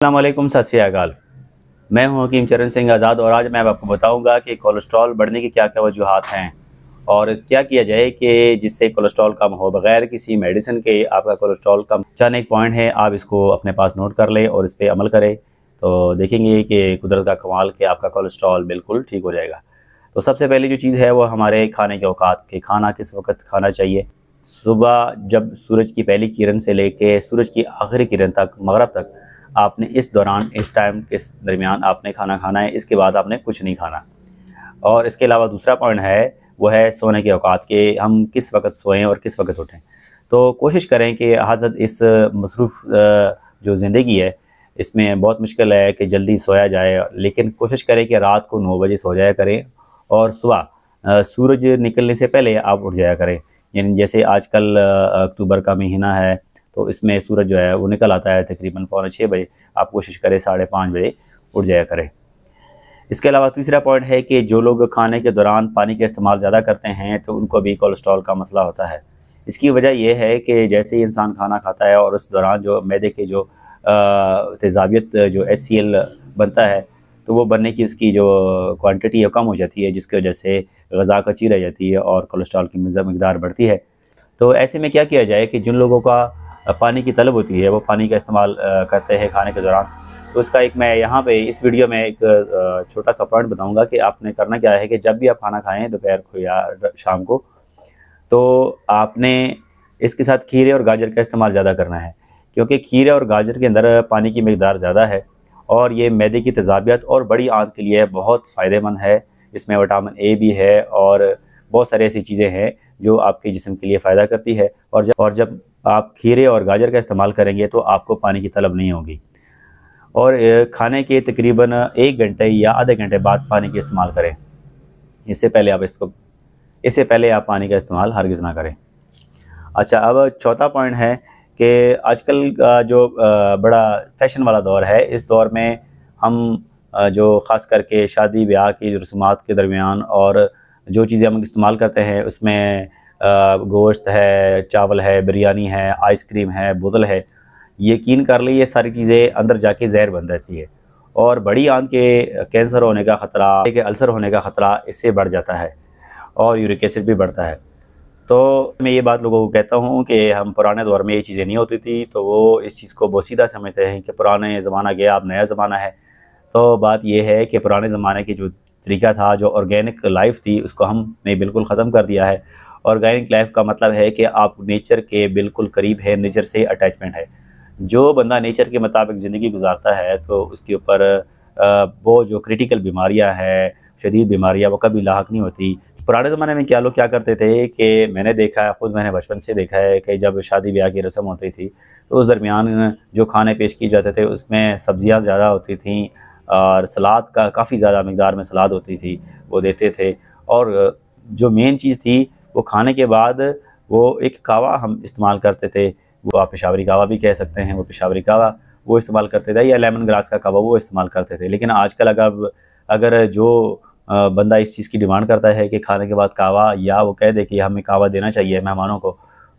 अस्सलाम वालेकुम, सत श्री अकाल। मैं हूं हकीम चरण सिंह आज़ाद और आज मैं आपको बताऊंगा कि कोलेस्ट्रॉल बढ़ने की क्या क्या वजूहात हैं और क्या किया जाए कि जिससे कोलेस्ट्रॉल कम हो बगैर किसी मेडिसिन के। आपका कोलेस्ट्रॉल कम चंद एक पॉइंट है, आप इसको अपने पास नोट कर लें और इस पर अमल करें तो देखेंगे कि कुदरत का कमाल कि आपका कोलेस्ट्रॉल बिल्कुल ठीक हो जाएगा। तो सबसे पहली जो चीज़ है वो हमारे खाने के औकात के, खाना किस वक्त खाना चाहिए। सुबह जब सूरज की पहली किरण से लेके सूरज की आखिरी किरण तक, मगरब तक, आपने इस दौरान, इस टाइम के दरमियान आपने खाना खाना है। इसके बाद आपने कुछ नहीं खाना। और इसके अलावा दूसरा पॉइंट है वो है सोने के औकात के, हम किस वक्त सोएं और किस वक्त उठें। तो कोशिश करें कि हज़रत इस मसरूफ़ जो ज़िंदगी है इसमें बहुत मुश्किल है कि जल्दी सोया जाए, लेकिन कोशिश करें कि रात को 9 बजे सो जाया करें और सुबह सूरज निकलने से पहले आप उठ जाया करें। यानी जैसे आजकल अक्टूबर का महीना है तो इसमें सूरज जो है वो निकल आता है तकरीबन 5:45 बजे। आप कोशिश करें 5:30 बजे उठ जाया करें। इसके अलावा तीसरा पॉइंट है कि जो लोग खाने के दौरान पानी का इस्तेमाल ज़्यादा करते हैं तो उनको भी कोलेस्ट्रॉल का मसला होता है। इसकी वजह यह है कि जैसे ही इंसान खाना खाता है और उस दौरान जो मैदे के जो तेज़ाबियत जो HCl बनता है तो वो बनने की उसकी जो क्वांटिटी है कम हो जाती है, जिसकी वजह से ग़िज़ा कच्ची रह जाती है और कोलेस्ट्रॉल की मकदार बढ़ती है। तो ऐसे में क्या किया जाए कि जिन लोगों का पानी की तलब होती है वो पानी का इस्तेमाल करते हैं खाने के दौरान, तो उसका एक मैं यहाँ पे इस वीडियो में एक छोटा सा पॉइंट बताऊँगा कि आपने करना क्या है कि जब भी आप खाना खाएं दोपहर को या शाम को, तो आपने इसके साथ खीरे और गाजर का इस्तेमाल ज़्यादा करना है, क्योंकि खीरे और गाजर के अंदर पानी की मकदार ज़्यादा है और ये मैदे की तेज़ाबियत और बड़ी आंत के लिए बहुत फ़ायदेमंद है। इसमें विटामिन ए भी है और बहुत सारी ऐसी चीज़ें हैं जो आपके जिस्म के लिए फ़ायदा करती है। और जब आप खीरे और गाजर का इस्तेमाल करेंगे तो आपको पानी की तलब नहीं होगी। और खाने के तकरीबन 1 घंटे या आधे घंटे बाद पानी का इस्तेमाल करें। इससे पहले आप पानी का इस्तेमाल हरगिज़ ना करें। अच्छा, अब चौथा पॉइंट है कि आजकल का जो बड़ा फैशन वाला दौर है, इस दौर में हम जो ख़ास करके शादी ब्याह की रस्मात के दरमियान और जो चीज़ें हम इस्तेमाल करते हैं उसमें गोश्त है, चावल है, बिरयानी है, आइसक्रीम है, बोतल है, यकीन कर ली ये सारी चीज़ें अंदर जाके ज़हर बन जाती है और बड़ी आंत के कैंसर होने का ख़तरा, के अल्सर होने का ख़तरा इससे बढ़ जाता है और यूरिक एसिड भी बढ़ता है। तो मैं ये बात लोगों को कहता हूँ कि हम पुराने दौर में ये चीज़ें नहीं होती थी, तो वो इस चीज़ को बोसीदा समझते हैं कि पुराने ज़माना गया, अब नया ज़माना है। तो बात यह है कि पुराने ज़माने की जो तरीका था, जो ऑर्गेनिक लाइफ थी, उसको हमने बिल्कुल ख़त्म कर दिया है। ऑर्गेनिक लाइफ का मतलब है कि आप नेचर के बिल्कुल करीब है, नेचर से अटैचमेंट है। जो बंदा नेचर के मुताबिक ज़िंदगी गुजारता है तो उसके ऊपर वो जो क्रिटिकल बीमारियां हैं, शदीद बीमारियां, वो कभी लाहक नहीं होती। पुराने ज़माने में क्या लोग क्या करते थे कि मैंने देखा है, ख़ुद मैंने बचपन से देखा है कि जब शादी ब्याह की रस्म होती थी तो उस दरमियान जो खाने पेश किए जाते थे उसमें सब्ज़ियाँ ज़्यादा होती थीं और सलाद का काफ़ी ज़्यादा मकदार में सलाद होती थी, वो देते थे। और जो मेन चीज़ थी वो खाने के बाद वो एक कावा हम इस्तेमाल करते थे, वो आप पेशावरी कावा भी कह सकते हैं, वो पेशावरी कावा वो इस्तेमाल करते थे या लेमन ग्रास का कावा वो इस्तेमाल करते थे। लेकिन आजकल अगर जो बंदा इस चीज़ की डिमांड करता है कि खाने के बाद कावा, या वो कह दे कि हमें कावा देना चाहिए मेहमानों को,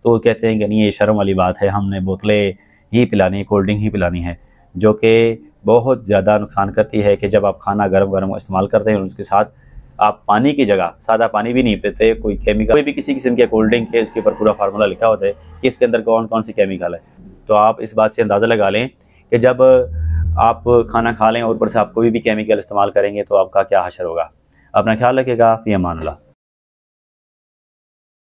तो वो कहते हैं कि नहीं, ये शर्म वाली बात है, हमने बोतलें ही पिलानी, कोल्ड ड्रिंक ही पिलानी है, जो कि बहुत ज़्यादा नुकसान करती है। कि जब आप खाना गर्म गर्म इस्तेमाल करते हैं और उसके साथ आप पानी की जगह सादा पानी भी नहीं पीते, कोई केमिकल, कोई भी किसी किस्म के कोल्ड ड्रिंक के उसके ऊपर पूरा फार्मूला लिखा होता है कि इसके अंदर कौन कौन सी केमिकल है, तो आप इस बात से अंदाज़ा लगा लें कि जब आप खाना खा लें और ऊपर से आप कोई भी केमिकल इस्तेमाल करेंगे तो आपका क्या हशर होगा। अपना ख्याल रखिएगा। फ़ी अमान अल्लाह।